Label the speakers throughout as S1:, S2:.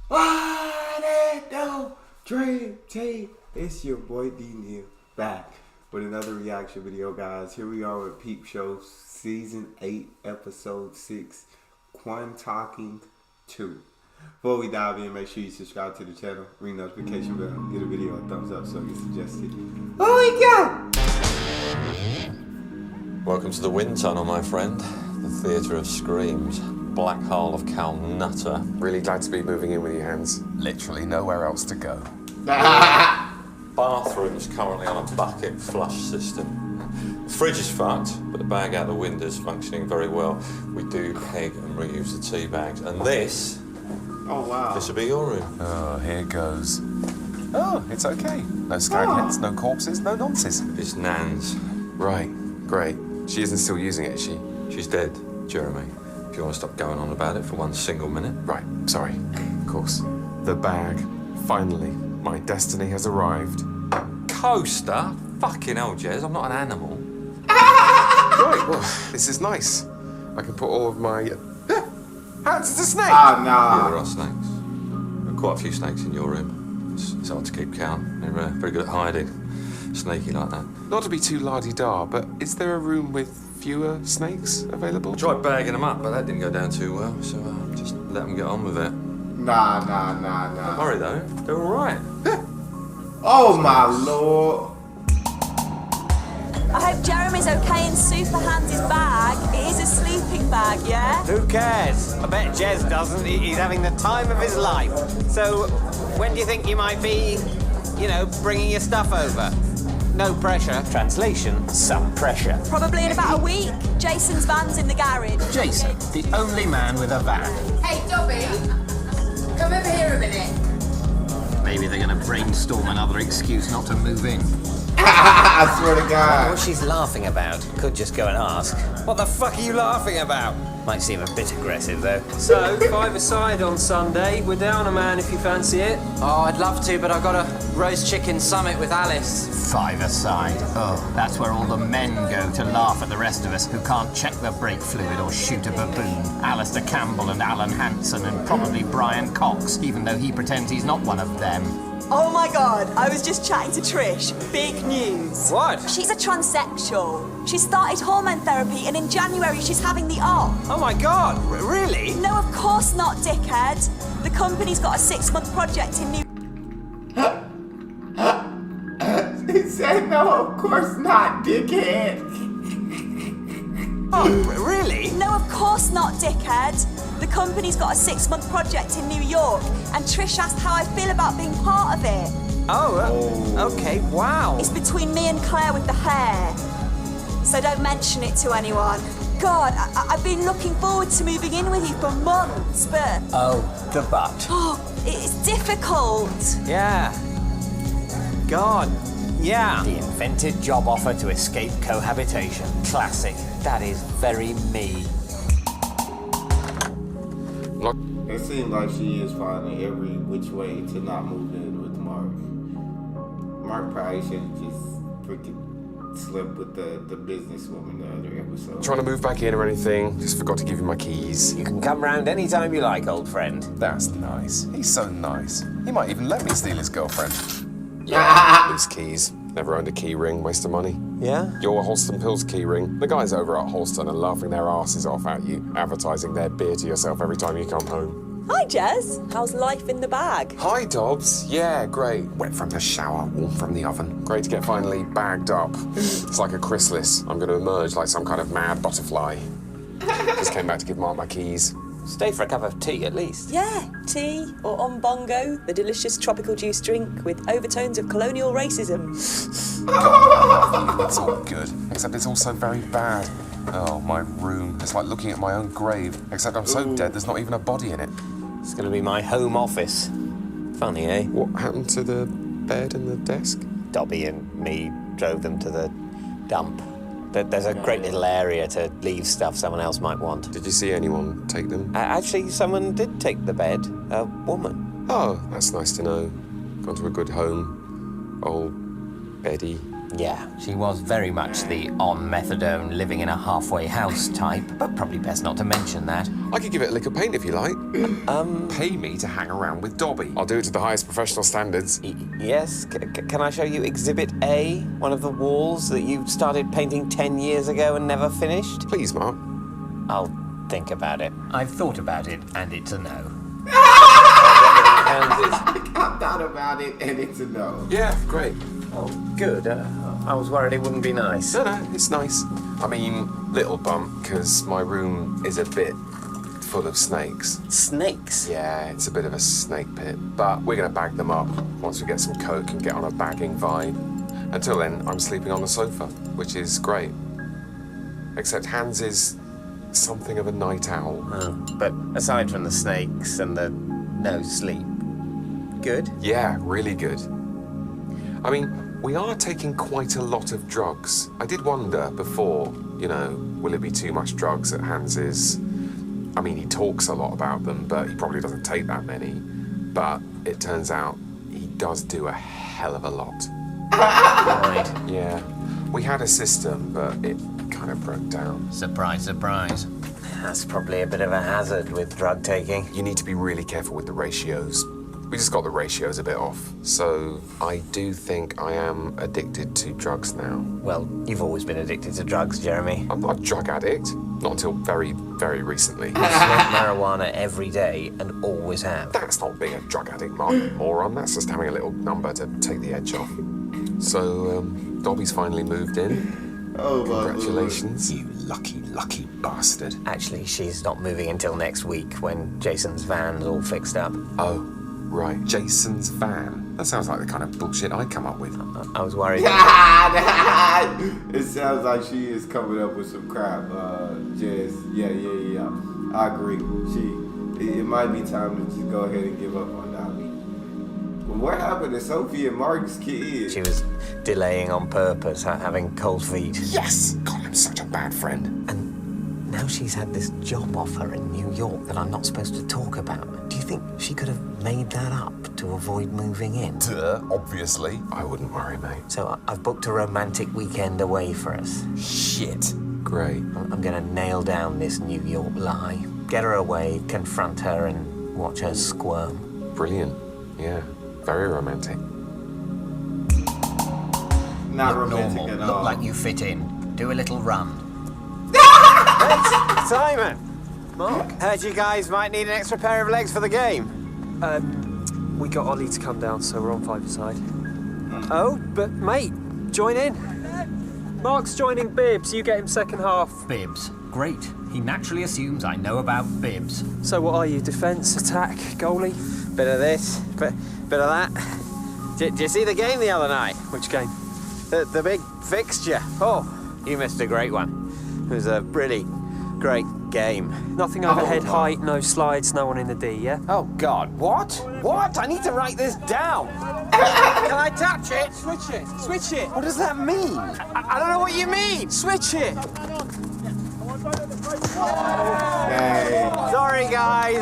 S1: What it do? Dream Team. It's your boy D Neil back with another reaction video, guys. Here we are with Peep Show Season 8, Episode 6, Quantocking 2. Before we dive in, make sure you subscribe to the channel, ring the notification bell, give the video a thumbs up so it gets suggested. Oh, we got!
S2: Welcome to the wind tunnel, my friend. The theatre of screams. Black hole of Cal Nutter.
S3: Really glad to be moving in with you, Hans. Literally nowhere else to go.
S2: Bathroom's currently on a bucket flush system. The fridge is fucked, but the bag out the window's functioning very well. We do peg and reuse the tea bags. And this...
S1: Oh, wow.
S2: This will be your room.
S3: Oh, here goes. Oh, it's okay. No skagheads, no corpses, no nonsense.
S2: It's Nan's.
S3: Right, great. She isn't still using it, is she?
S2: She's dead, Jeremy. If you want to stop going on about it for one single minute.
S3: Right, sorry. Of course. The bag. Finally, my destiny has arrived.
S2: Coaster? Fucking hell, Jez, I'm not an animal.
S3: Right, well, this is nice. I can put all of my... Hans, it's a snake!
S1: Ah, nah.
S2: Yeah, there are snakes. There are quite a few snakes in your room. It's hard to keep count. They're very good at hiding. Snaky like that.
S3: Not to be too la-di-da, but is there a room with fewer snakes available?
S2: I tried bagging them up, but that didn't go down too well, so just let them get on with it.
S1: Nah.
S2: Don't worry though, they're alright.
S1: Oh, my lord.
S4: I hope Jeremy's okay in Super Hans' bag. It is a sleeping bag, yeah?
S5: Who cares? I bet Jez doesn't. He's having the time of his life. So, when do you think you might be, bringing your stuff over? No pressure. Translation, some pressure.
S4: Probably in about a week. Jason's van's in the garage.
S5: Jason, the only man with a van.
S6: Hey, Dobby, come over here a minute.
S5: Maybe they're going to brainstorm another excuse not to move in.
S1: I swear to
S5: What
S1: God.
S5: she's laughing about. Could just go and ask. What the fuck are you laughing about? Might seem a bit aggressive, though.
S7: So, 5-a-side on Sunday. We're down a man if you fancy it.
S8: Oh, I'd love to, but I've got a roast chicken summit with Alice.
S5: 5-a-side. Oh, that's where all the men go to laugh at the rest of us who can't check the brake fluid or shoot a baboon. Alistair Campbell and Alan Hansen and probably Brian Cox, even though he pretends he's not one of them.
S4: Oh my God, I was just chatting to Trish. Big news.
S5: What?
S4: She's a transsexual. She started hormone therapy and in January she's having the op.
S5: Oh my God, really?
S4: No, of course not, dickhead. The company's got a 6-month project in New...
S1: He said, no, of course not, dickhead.
S5: Oh, really?
S4: No, of course not, dickhead. The company's got a 6-month project in New York, and Trish asked how I feel about being part of it.
S5: Okay, wow.
S4: It's between me and Claire with the hair. So don't mention it to anyone. God, I've been looking forward to moving in with you for months, but...
S5: Oh, the butt.
S4: Oh, it's difficult.
S5: Yeah. God, yeah. The invented job offer to escape cohabitation. Classic. That is very me.
S1: It seems like she is finding every which way to not move in with Mark. Mark probably should have just freaking slept with the businesswoman the other episode.
S3: Trying to move back in or anything. Just forgot to give you my keys.
S5: You can come round any time you like, old friend.
S3: That's nice. He's so nice. He might even let me steal his girlfriend. Yeah, these keys. Never owned a key ring, waste of money.
S5: Yeah?
S3: Your Holston Pills key ring. The guys over at Holston are laughing their asses off at you, advertising their beer to yourself every time you come home.
S4: Hi, Jez. How's life in the bag?
S3: Hi, Dobbs. Yeah, great. Wet from the shower, warm from the oven. Great to get finally bagged up. It's like a chrysalis. I'm going to emerge like some kind of mad butterfly. Just came back to give Mark my keys.
S5: Stay for a cup of tea, at least.
S4: Yeah, tea or ombongo, the delicious tropical juice drink with overtones of colonial racism.
S3: It's all good, except it's also very bad. Oh, my room. It's like looking at my own grave, except I'm so dead there's not even a body in it.
S5: It's going to be my home office. Funny, eh?
S3: What happened to the bed and the desk?
S5: Dobby and me drove them to the dump. There's a great little area to leave stuff someone else might want.
S3: Did you see anyone take them?
S5: Actually, someone did take the bed. A woman.
S3: Oh, that's nice to know. Gone to a good home. Old Betty.
S5: Yeah, she was very much the on methadone, living in a halfway house type, but probably best not to mention that.
S3: I could give it a lick of paint if you like. Pay me to hang around with Dobby. I'll do it to the highest professional standards.
S9: Yes? Can I show you Exhibit A? One of the walls that you started painting 10 years ago and never finished?
S3: Please, Mark.
S9: I'll think about it.
S5: I've thought about it, and it's a no.
S1: I thought about it and it's a no.
S3: Yeah, great.
S9: Oh, good. I was worried it wouldn't be nice.
S3: No, it's nice. I mean, little bump, because my room is a bit full of snakes.
S9: Snakes?
S3: Yeah, it's a bit of a snake pit. But we're going to bag them up once we get some coke and get on a bagging vibe. Until then, I'm sleeping on the sofa, which is great. Except Hans is something of a night owl.
S9: Oh, but aside from the snakes and the no sleep, good?
S3: Yeah, really good. I mean, we are taking quite a lot of drugs. I did wonder before, will it be too much drugs at Hans's? I mean, he talks a lot about them, but he probably doesn't take that many. But it turns out he does do a hell of a lot.
S9: Right.
S3: Yeah. We had a system, but it kind of broke down.
S5: Surprise, surprise.
S9: That's probably a bit of a hazard with drug taking.
S3: You need to be really careful with the ratios. We just got the ratios a bit off. So I do think I am addicted to drugs now.
S9: Well, you've always been addicted to drugs, Jeremy.
S3: I'm not a drug addict. Not until very, very recently.
S9: You smoke marijuana every day and always have.
S3: That's not being a drug addict, Mark, you moron. That's just having a little number to take the edge off. So, Dobby's finally moved in.
S1: Oh, my
S3: Congratulations. You lucky bastard.
S9: Actually, she's not moving until next week when Jason's van's all fixed up.
S3: Oh, right. Jason's van. That sounds like the kind of bullshit I'd come up with.
S9: I was worried.
S1: It sounds like she is coming up with some crap, Jess. Yeah. I agree. It might be time to just go ahead and give up on Dobby. But what happened to Sophie and Mark's kid?
S9: She was delaying on purpose, having cold feet.
S3: Yes! God, I'm such a bad friend.
S9: And now she's had this job offer in New York that I'm not supposed to talk about. Do you think she could have made that up to avoid moving in?
S3: Duh, obviously. I wouldn't worry, mate.
S9: So I've booked a romantic weekend away for us.
S3: Shit. Great.
S9: I'm gonna nail down this New York lie. Get her away, confront her, and watch her squirm.
S3: Brilliant. Yeah. Very romantic.
S1: Not
S5: Look
S1: romantic
S5: normal.
S1: at
S5: Look
S1: all.
S5: like you fit in. Do a little run.
S9: Simon! Mark? Heard you guys might need an extra pair of legs for the game.
S7: We got Ollie to come down, so we're on 5-a-side. Oh, but mate, join in. Mark's joining Bibbs. You get him second half.
S5: Bibbs. Great. He naturally assumes I know about Bibbs.
S7: So what are you? Defence, attack, goalie?
S9: Bit of this, bit of that. Did you see the game the other night?
S7: Which game?
S9: The big fixture. Oh, you missed a great one. It was a really great game.
S7: Nothing overhead height, no slides, no one in the D, yeah?
S9: Oh, God, what? What? I need to write this down. Can I touch it?
S7: Switch it. Switch it.
S9: What does that mean? I don't know what you mean.
S7: Switch it.
S1: Hey.
S9: Sorry, guys.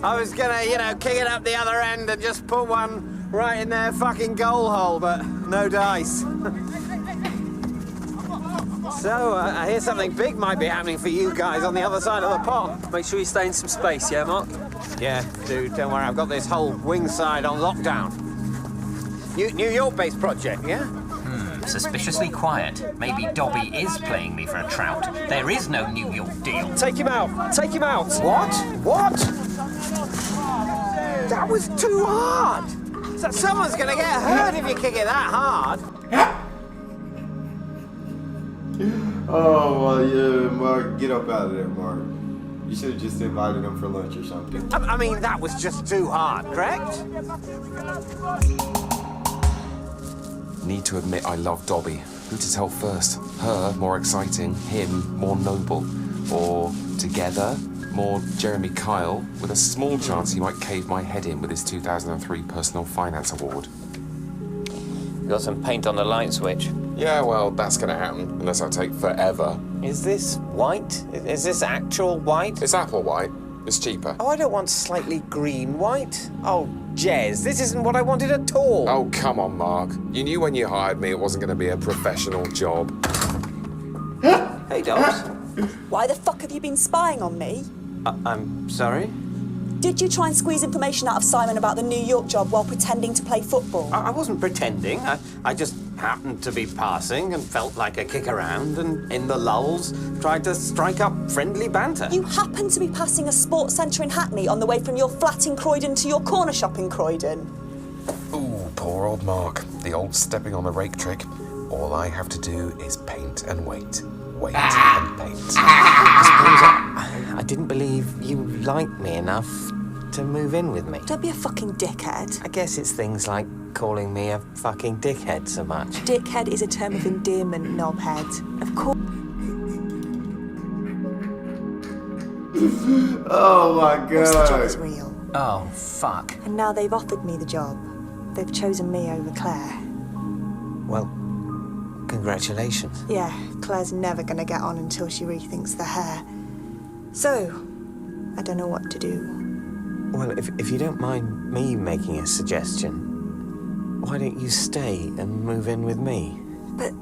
S9: I was gonna, kick it up the other end and just put one right in their fucking goal hole, but no dice. So, I hear something big might be happening for you guys on the other side of the pond.
S7: Make sure you stay in some space, yeah, Mark?
S9: Yeah, dude, don't worry. I've got this whole wing side on lockdown. New York-based project, yeah?
S5: Suspiciously quiet. Maybe Dobby is playing me for a trout. There is no New York deal.
S7: Take him out. Take him out.
S9: What? What? That was too hard. So someone's gonna get hurt if you kick it that hard.
S1: Oh, well, yeah, Mark, get up out of there, Mark. You should have just invited him for lunch or something.
S9: I mean, that was just too hard, correct?
S3: Need to admit I love Dobby. Who to tell first? Her, more exciting. Him, more noble. Or together, more Jeremy Kyle, with a small chance he might cave my head in with his 2003 Personal Finance Award.
S9: Got some paint on the light switch.
S3: Yeah, well, that's gonna happen, unless I take forever.
S9: Is this white? Is this actual white?
S3: It's apple white. It's cheaper.
S9: Oh, I don't want slightly green white. Oh, Jez, this isn't what I wanted at all.
S3: Oh, come on, Mark. You knew when you hired me it wasn't going to be a professional job.
S8: Hey, Dobbs.
S4: Why the fuck have you been spying on me?
S8: I'm sorry?
S4: Did you try and squeeze information out of Simon about the New York job while pretending to play football?
S8: I wasn't pretending. I just happened to be passing and felt like a kick around, and in the lulls tried to strike up friendly banter.
S4: You happened to be passing a sports centre in Hackney on the way from your flat in Croydon to your corner shop in Croydon.
S3: Ooh, poor old Mark. The old stepping on the rake trick. All I have to do is paint and wait. Wait and paint.
S9: I didn't believe you liked me enough to move in with me.
S4: Don't be a fucking dickhead.
S9: I guess it's things like calling me a fucking dickhead so much.
S4: Dickhead is a term of endearment, knobhead. Of course.
S1: Oh my
S4: Of course the job is
S1: god.
S4: real.
S5: Oh, fuck.
S4: And now they've offered me the job. They've chosen me over Claire.
S9: Well, congratulations.
S4: Yeah, Claire's never gonna get on until she rethinks the hair. So, I don't know what to do.
S9: Well, if you don't mind me making a suggestion, why don't you stay and move in with me?
S4: But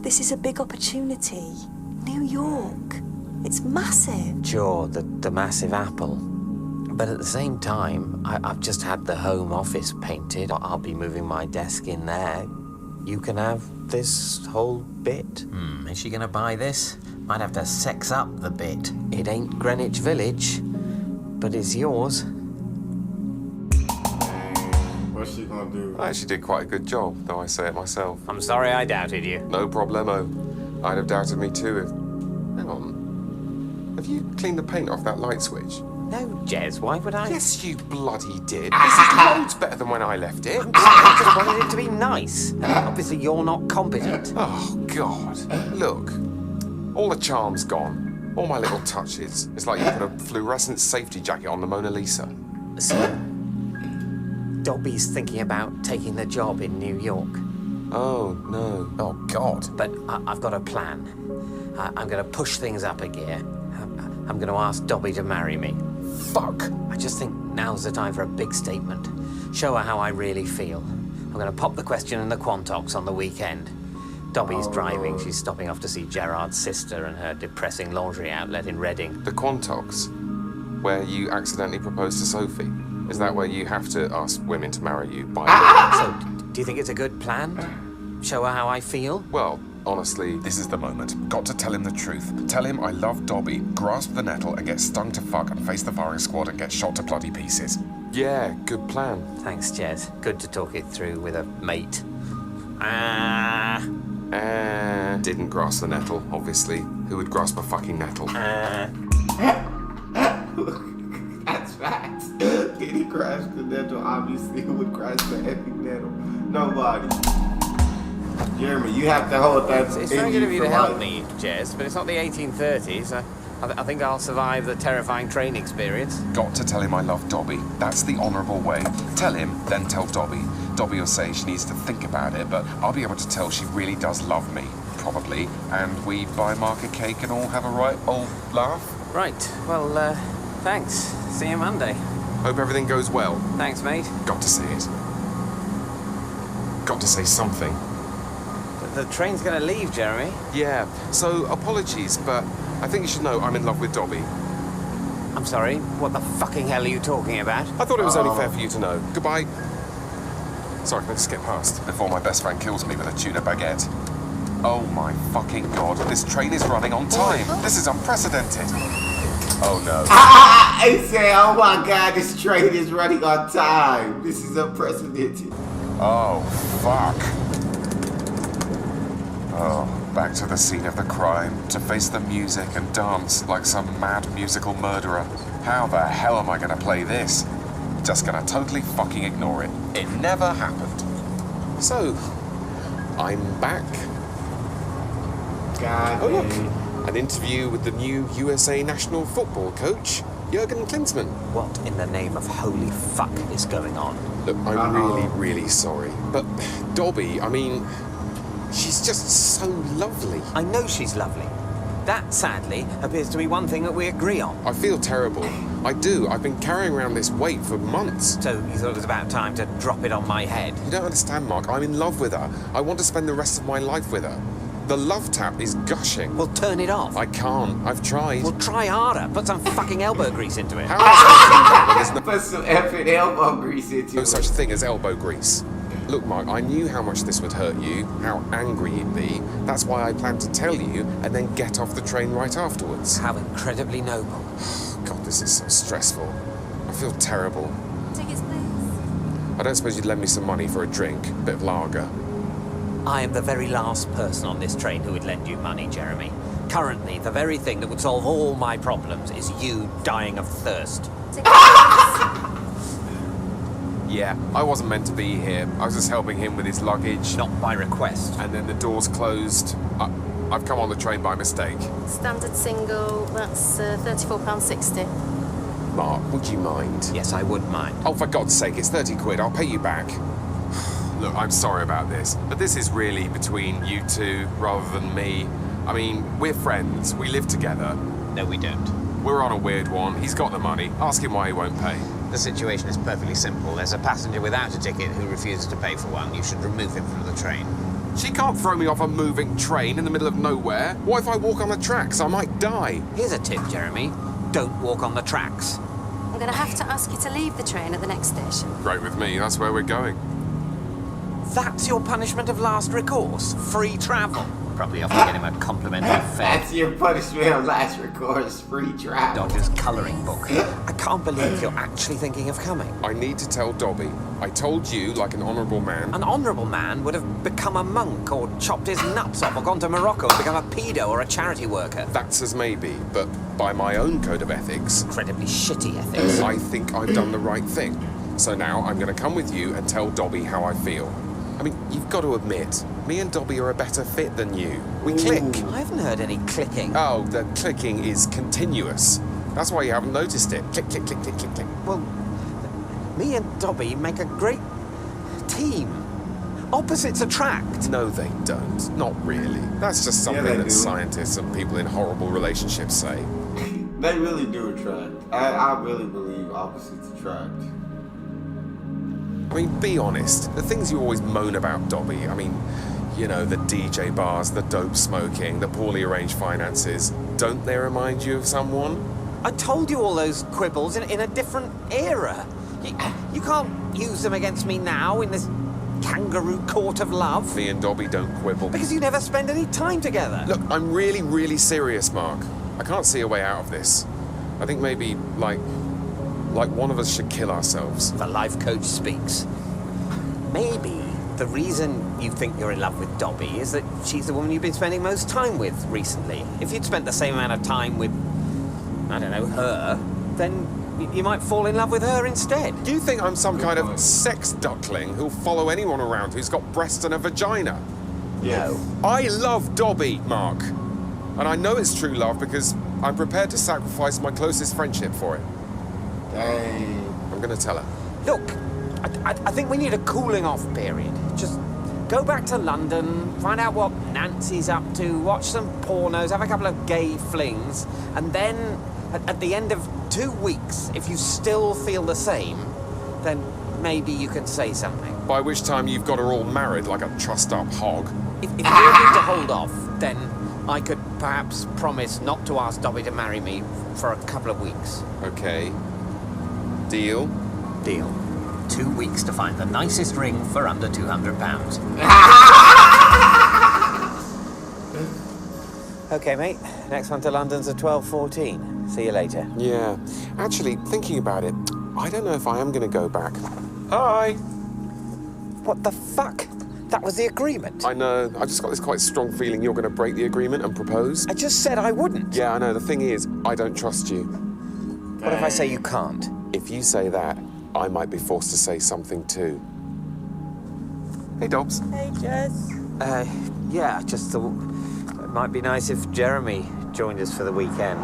S4: this is a big opportunity. New York. It's massive.
S9: Sure, the massive apple. But at the same time, I've just had the home office painted. I'll be moving my desk in there. You can have this whole bit.
S5: Is she gonna buy this? Might have to sex up the bit.
S9: It ain't Greenwich Village, but it's yours.
S1: What's she gonna do?
S3: I actually did quite a good job, though I say it myself.
S8: I'm sorry I doubted you.
S3: No problemo. I'd have doubted me too if... Hang on. Have you cleaned the paint off that light switch?
S9: No, Jez, why would I?
S3: Yes, you bloody did. This is loads better than when I left it.
S9: I just wanted it to be nice. Obviously, you're not competent.
S3: Oh, God. Look. All the charm's gone. All my little touches. It's like you put a fluorescent safety jacket on the Mona Lisa.
S9: So, Dobby's thinking about taking the job in New York.
S3: Oh, no. Oh, God.
S9: But I've got a plan. I'm going to push things up a gear. I'm going to ask Dobby to marry me.
S3: Fuck.
S9: I just think now's the time for a big statement. Show her how I really feel. I'm going to pop the question in the Quantocks on the weekend. Dobby's driving. She's stopping off to see Gerard's sister and her depressing lingerie outlet in Reading.
S3: The Quantocks, where you accidentally proposed to Sophie. Is that where you have to ask women to marry you by law?
S9: So, do you think it's a good plan? Show her how I feel?
S3: Well, honestly, this is the moment. Got to tell him the truth. Tell him I love Dobby, grasp the nettle and get stung to fuck and face the firing squad and get shot to bloody pieces. Yeah, good plan.
S9: Thanks, Jez. Good to talk it through with a mate.
S3: Didn't grasp the nettle, obviously. Who would grasp a fucking nettle?
S1: That's facts. Did he grasp the nettle? Obviously, who would grasp the epic nettle? Nobody. Jeremy, you have to hold that.
S8: It's very good of you to help me, Jez, but it's not the 1830s. I think I'll survive the terrifying train experience.
S3: Got to tell him I love Dobby. That's the honourable way. Tell him, then tell Dobby. Dobby will say she needs to think about it, but I'll be able to tell she really does love me, probably, and we buy Mark a cake and all have a right old laugh.
S8: Right, well, thanks. See you Monday.
S3: Hope everything goes well.
S8: Thanks, mate.
S3: Got to say it. Got to say something.
S8: The train's gonna leave, Jeremy.
S3: Yeah, so apologies, but I think you should know I'm in love with Dobby.
S8: I'm sorry, what the fucking hell are you talking about?
S3: I thought it was only fair for you to know. Goodbye. Sorry, can I just get past before my best friend kills me with a tuna baguette? Oh my fucking god, this train is running on time. This is unprecedented. Oh no.
S1: I say, oh my god, this train is running on time. This is unprecedented.
S3: Oh, fuck. Oh, back to the scene of the crime, to face the music and dance like some mad musical murderer. How the hell am I gonna play this? Just gonna totally fucking ignore it. It never happened. So, I'm back.
S1: God.
S3: Oh look, an interview with the new USA national football coach, Jurgen Klinsmann.
S9: What in the name of holy fuck is going on?
S3: Look, I'm really, really sorry. But Dobby, I mean, she's just so lovely.
S9: I know she's lovely. That, sadly, appears to be one thing that we agree on.
S3: I feel terrible. I do. I've been carrying around this weight for months.
S9: So you thought it was about time to drop it on my head?
S3: You don't understand, Mark. I'm in love with her. I want to spend the rest of my life with her. The love tap is gushing.
S9: Well, turn it off.
S3: I can't. I've tried.
S9: Well, try harder. Put some fucking elbow grease into it.
S3: How am I supposed to do that when there's
S1: Put some effing elbow grease into
S3: no
S1: it.
S3: such thing as elbow grease? Look, Mark, I knew how much this would hurt you, how angry you'd be. That's why I planned to tell you and then get off the train right afterwards.
S9: How incredibly noble.
S3: God, this is so stressful. I feel terrible.
S4: Tickets, please.
S3: I don't suppose you'd lend me some money for a drink, a bit of lager.
S9: I am the very last person on this train who would lend you money, Jeremy. Currently, the very thing that would solve all my problems is you dying of thirst.
S3: Yeah, I wasn't meant to be here. I was just helping him with his luggage.
S9: Not by request.
S3: And then the doors closed. I've come on the train by mistake.
S6: Standard single, that's £34.60.
S3: Mark, would you mind?
S9: Yes, I would mind.
S3: Oh, for God's sake, it's 30 quid. I'll pay you back. Look, I'm sorry about this, but this is really between you two rather than me. I mean, we're friends. We live together.
S9: No, we don't.
S3: We're on a weird one. He's got the money. Ask him why he won't pay.
S9: The situation is perfectly simple. There's a passenger without a ticket who refuses to pay for one. You should remove him from the train.
S3: She can't throw me off a moving train in the middle of nowhere. What if I walk on the tracks? I might die.
S9: Here's a tip, Jeremy. Don't walk on the tracks.
S6: I'm going to have to ask you to leave the train at the next station.
S3: Great with me. That's where we're going.
S9: That's your punishment of last recourse. Free travel. Probably have to get him a complimentary fare.
S1: That's your punishment of last recourse, free travel.
S9: Dodger's colouring book. I can't believe you're actually thinking of coming.
S3: I need to tell Dobby. I told you like an honourable man.
S9: An honourable man would have become a monk or chopped his nuts off or gone to Morocco and become a pedo or a charity worker.
S3: That's as maybe, but by my own code of ethics,
S9: Incredibly shitty ethics.
S3: I think I've done the right thing. So now I'm going to come with you and tell Dobby how I feel. I mean, you've got to admit, me and Dobby are a better fit than you. We click.
S9: I haven't heard any clicking.
S3: Oh, the clicking is continuous. That's why you haven't noticed it. Click, click, click, click, click, click.
S9: Well, me and Dobby make a great team. Opposites attract.
S3: No, they don't. Not really. That's just something
S1: they
S3: that
S1: do.
S3: scientists and people in horrible relationships say.
S1: They really do attract. I really believe opposites attract.
S3: I mean, be honest. The things you always moan about Dobby, I mean, you know, the DJ bars, the dope smoking, the poorly arranged finances, don't they remind you of someone?
S9: I told you all those quibbles in a different era. You can't use them against me now in this kangaroo court of love.
S3: Me and Dobby don't quibble.
S9: Because you never spend any time together.
S3: Look, I'm really, really serious, Mark. I can't see a way out of this. I think maybe, like one of us should kill ourselves.
S9: The life coach speaks. Maybe the reason you think you're in love with Dobby is that she's the woman you've been spending most time with recently. If you'd spent the same amount of time with, I don't know, her, then you might fall in love with her instead.
S3: Do you think I'm some kind of sex duckling who'll follow anyone around who's got breasts and a vagina?
S1: Yes.
S3: I love Dobby, Mark. And I know it's true love because I'm prepared to sacrifice my closest friendship for it.
S1: Dang.
S3: I'm going to tell her.
S9: Look, I think we need a cooling off period. Just go back to London, find out what Nancy's up to, watch some pornos, have a couple of gay flings, and then at the end of 2 weeks, if you still feel the same, then maybe you can say something.
S3: By which time you've got her all married like a trussed-up hog.
S9: If you agreed to hold off, then I could perhaps promise not to ask Dobby to marry me for a couple of weeks.
S3: Okay. Deal?
S9: Deal. 2 weeks to find the nicest ring for under £200. Okay, mate. Next one to London's at 12:14. See you later.
S3: Yeah. Actually, thinking about it, I don't know if I am going to go back. Hi!
S9: What the fuck? That was the agreement.
S3: I know. I just got this quite strong feeling you're going to break the agreement and propose.
S9: I just said I wouldn't.
S3: Yeah, I know. The thing is, I don't trust you.
S9: What if I say you can't?
S3: If you say that, I might be forced to say something too. Hey, Dobbs.
S4: Hey, Jess.
S9: Yeah, I just thought it might be nice if Jeremy joined us for the weekend.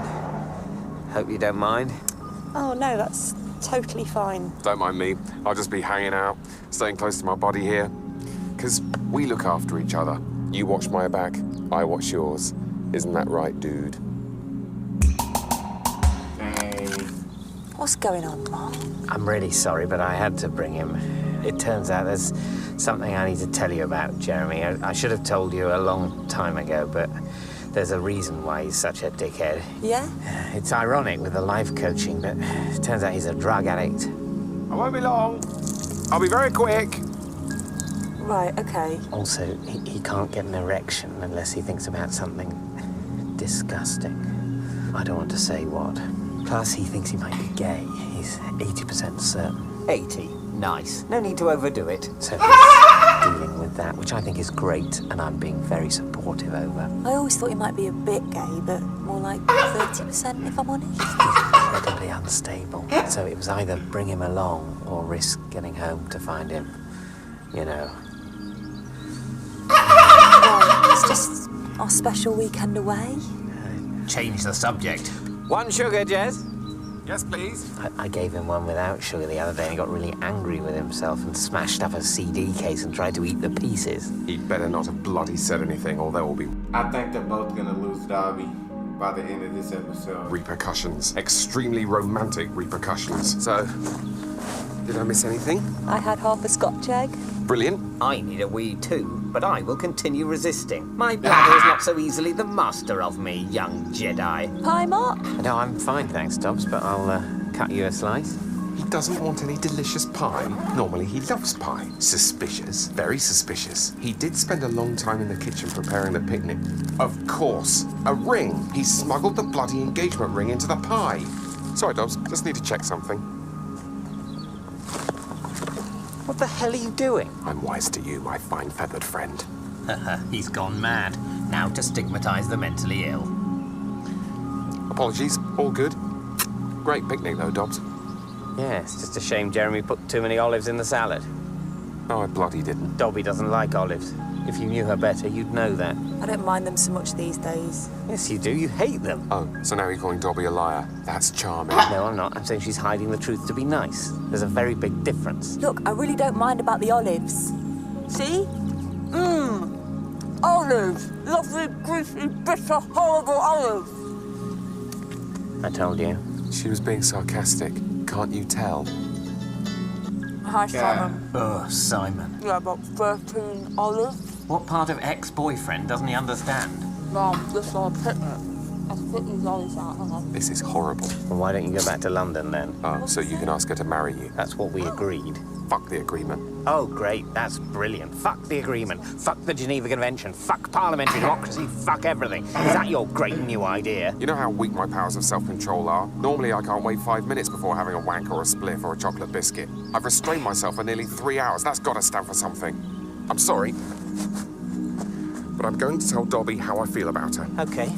S9: Hope you don't mind.
S4: Oh, no, that's totally fine.
S3: Don't mind me. I'll just be hanging out, staying close to my body here. Because we look after each other. You watch my back, I watch yours. Isn't that right, dude?
S1: Dang.
S4: What's going on, Mark?
S9: I'm really sorry, but I had to bring him. It turns out there's something I need to tell you about Jeremy. I should have told you a long time ago, but there's a reason why he's such a dickhead.
S4: Yeah?
S9: It's ironic with the life coaching, but it turns out he's a drug addict.
S3: I won't be long. I'll be very quick.
S4: Right, okay.
S9: Also, he can't get an erection unless he thinks about something disgusting. I don't want to say what. Plus, he thinks he might be gay. He's 80% certain.
S5: 80. Nice. No need to overdo it.
S9: So he's dealing with that, which I think is great, and I'm being very supportive over.
S4: I always thought he might be a bit gay, but more like 30% if I'm honest.
S9: He's incredibly unstable. So it was either bring him along or risk getting home to find him, you know.
S4: Right, it's just our special weekend away.
S5: Change the subject.
S9: One sugar, Jez.
S3: Yes, please.
S9: I gave him one without sugar the other day and he got really angry with himself and smashed up a CD case and tried to eat the pieces.
S3: He'd better not have bloody said anything, or there will be
S1: I think they're both gonna lose Dobby by the end of this episode.
S3: repercussions. Extremely romantic repercussions. So, did I miss anything?
S4: I had half a Scotch egg.
S3: Brilliant.
S5: I need a wee too, but I will continue resisting. My bladder is not so easily the master of me, young Jedi.
S4: Pie, Mark?
S9: No, I'm fine, thanks, Dobbs, but I'll cut you a slice.
S3: He doesn't want any delicious pie. Normally he loves pie. Suspicious. Very suspicious. He did spend a long time in the kitchen preparing the picnic. Of course. A ring. He smuggled the bloody engagement ring into the pie. Sorry, Dobbs. Just need to check something.
S9: What the hell are you doing?
S3: I'm wise to you, my fine feathered friend.
S5: He's gone mad. Now to stigmatise the mentally ill.
S3: Apologies. All good. Great picnic, though, Dobbs.
S9: Yeah, it's just a shame Jeremy put too many olives in the salad.
S3: No, I bloody didn't.
S9: Dobby doesn't like olives. If you knew her better, you'd know that.
S4: I don't mind them so much these days.
S9: Yes, you do. You hate them.
S3: Oh, so now you're calling Dobby a liar. That's charming.
S9: No, I'm not. I'm saying she's hiding the truth to be nice. There's a very big difference.
S4: Look, I really don't mind about the olives. See? Olives. Lovely, greasy, bitter, horrible olives.
S9: I told you.
S3: She was being sarcastic. Can't you tell?
S6: Hi,
S1: Yeah.
S6: Simon.
S5: Oh, Simon.
S6: Yeah, about 13 olives.
S5: What part of ex-boyfriend doesn't he understand?
S6: Mom, this is our picnic. I'll spit these olives out. Hang on.
S3: This is horrible.
S9: Well, why don't you go back to London then?
S3: Oh, so you can ask her to marry you.
S9: That's what we agreed.
S3: Fuck the agreement.
S9: Oh, great. That's brilliant. Fuck the agreement. Fuck the Geneva Convention. Fuck parliamentary democracy. Fuck everything. Is that your great new idea?
S3: You know how weak my powers of self-control are? Normally I can't wait 5 minutes before having a wank or a spliff or a chocolate biscuit. I've restrained myself for nearly 3 hours. That's got to stand for something. I'm sorry, but I'm going to tell Dobby how I feel about her.
S9: Okay.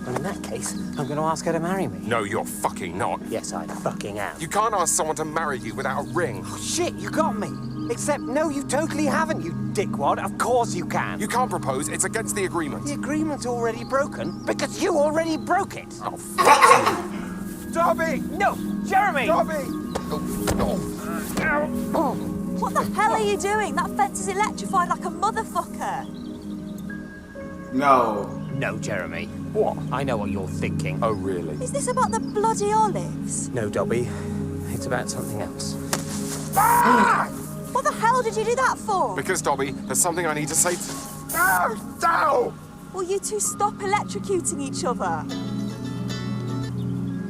S9: Well, in that case, I'm going to ask her to marry me.
S3: No, you're fucking not.
S9: Yes, I fucking am.
S3: You can't ask someone to marry you without a ring.
S9: Shit, you got me. Except, no, you totally haven't, you dickwad. Of course you can.
S3: You can't propose. It's against the agreement.
S9: The agreement's already broken because you already broke it.
S3: Oh, fuck you. Dobby!
S9: No, Jeremy!
S3: Dobby!
S4: What the hell are you doing? That fence is electrified like a motherfucker.
S1: No.
S9: No, Jeremy. What? I know what you're thinking.
S3: Oh, really?
S4: Is this about the bloody olives?
S9: No, Dobby. It's about something else.
S4: What the hell did you do that for?
S3: Because, Dobby, there's something I need to say to... No! No!
S4: Will you two stop electrocuting each other?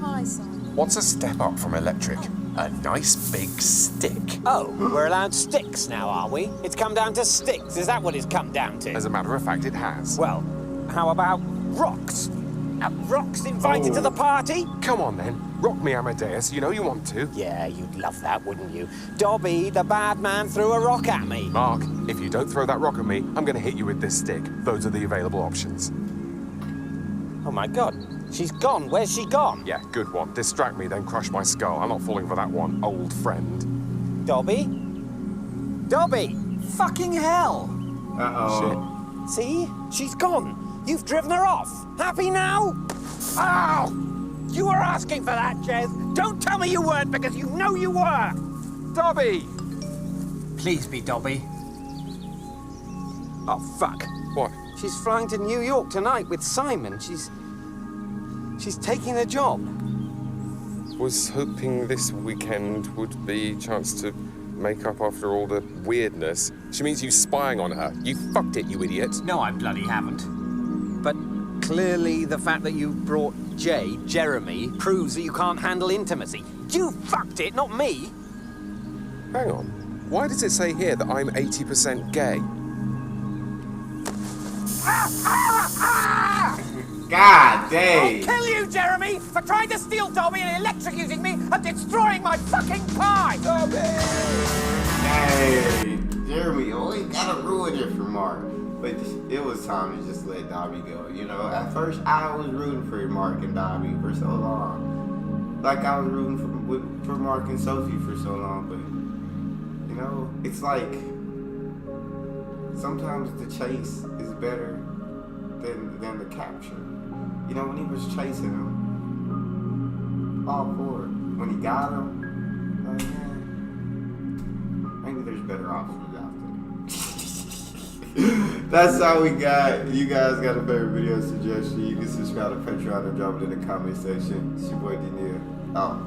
S6: Hi, Simon.
S3: What's a step up from electric? A nice big stick.
S9: Oh, we're allowed sticks now, are we? It's come down to sticks. Is that what it's come down to?
S3: As a matter of fact, it has.
S9: Well, how about rocks? Rocks invited to the party?
S3: Come on, then. Rock me, Amadeus. You know you want to.
S9: Yeah, you'd love that, wouldn't you? Dobby, the bad man, threw a rock at me.
S3: Mark, if you don't throw that rock at me, I'm going to hit you with this stick. Those are the available options.
S9: Oh, my God. She's gone. Where's she gone?
S3: Yeah, good one. Distract me, then crush my skull. I'm not falling for that one, old friend.
S9: Dobby? Dobby! Fucking hell!
S1: Uh-oh.
S9: See? She's gone. You've driven her off. Happy now? Ow! You were asking for that, Jez. Don't tell me you weren't, because you know you were.
S3: Dobby!
S5: Please be Dobby.
S9: Oh, fuck.
S3: What?
S9: She's flying to New York tonight with Simon. She's taking the job.
S3: was hoping this weekend would be a chance to make up after all the weirdness. She means you spying on her. You fucked it, you idiot.
S5: No, I bloody haven't.
S9: But clearly the fact that you brought Jeremy, proves that you can't handle intimacy. You fucked it, not me.
S3: Hang on. Why does it say here that I'm 80% gay?
S1: God dang.
S5: I'll kill you, Jeremy, for trying to steal Dobby and electrocuting me and destroying my fucking pie! Dobby!
S1: Hey, Jeremy, you ain't gotta ruin it for Mark. But it was time to just let Dobby go. You know, at first I was rooting for Mark and Dobby for so long. Like I was rooting for Mark and Sophie for so long. But, you know, it's like sometimes the chase is better than the capture. You know, when he was chasing him, all for it. When he got him, like, yeah, maybe there's better options out there. That's all we got. You guys got a favorite video suggestion? You can subscribe to Patreon and drop it in the comment section. It's your boy D-Neil. Out.